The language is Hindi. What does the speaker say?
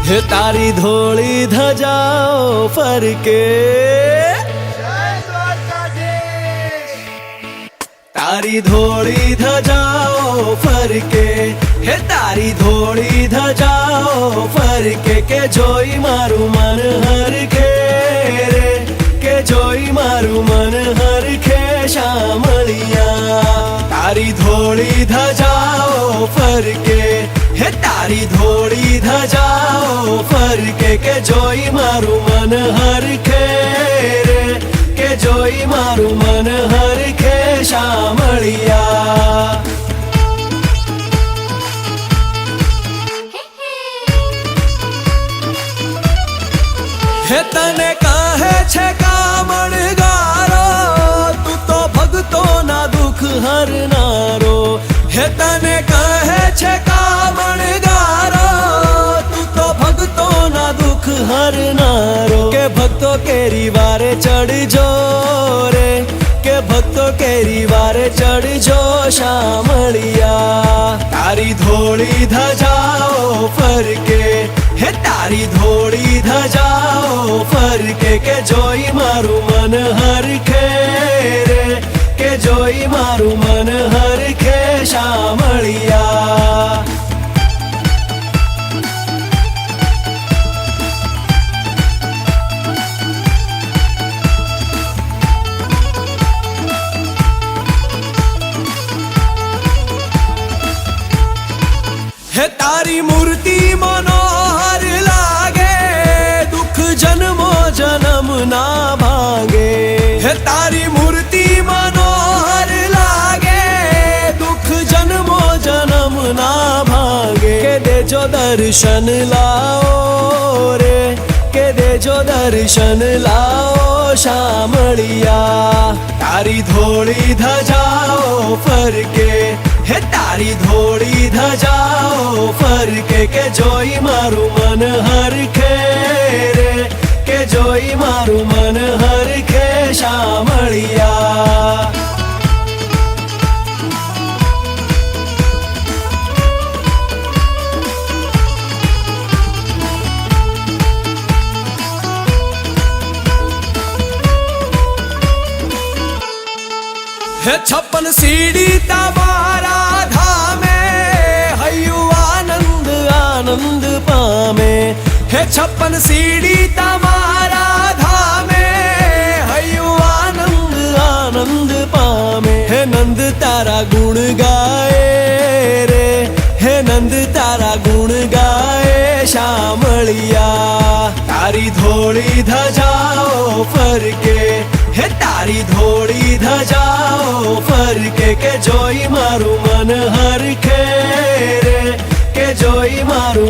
हे तारी धोली धजाओ फरके, तारी धोली धजाओ फरके, हे तारी धोली धजाओ फरके के जोई मारू मन हरखे रे, के जोई मारू मन हरखे शामळिया। तारी धोली धजाओ फरके, हे तारी धोली धजाओ फरके के जोई मारू मन हरखे रे, के जोई मारू मन हरखे शामळिया। हे तने कहे छे कामणगारो, तू तो भगतो ना दुख हरनारो। हे तने कहे छे कामणगारो, तू तो भगतो ना दुख हरनारो। के भक्तो केरी वारे चढ़ जो रे, के भक्तो केरी वारे चढ़ जो शामळिया। तारी धोली धजाओ फरके, हे तारी धोली धजाओ फरके के जोई मारू मन हरखे रे, के जोई मारू मन हरखे शामळिया। हे तारी मूर्ति मनोहर लागे, दुख जन्मो जन्म ना भागे। हे तारी मूर्ति मनोहर लागे, दुख जन्मो जन्म ना भागे। के दे जो दर्शन लाओ रे, के दे जो दर्शन लाओ शामळिया। तारी धोली धजाओ फरके, हे तारी धोली धजाओ फरके के जोई मारू मन हरखे रे, के जोई मारू मन हरखे शामळिया। हे 56 सीढ़ी तमारा धामे, हयु आनंद आनंद पामे। हे 56 सीढ़ी तमारा धामे, हयु आनंद आनंद पामे। हे नंद तारा गुण गाए रे, हे नंद तारा गुण गाए शामळिया। तारी धोली धजाओ फरके, हे तारी धोली धजाओ फरके के जोई मारू मन हरखे रे, के जोई मारू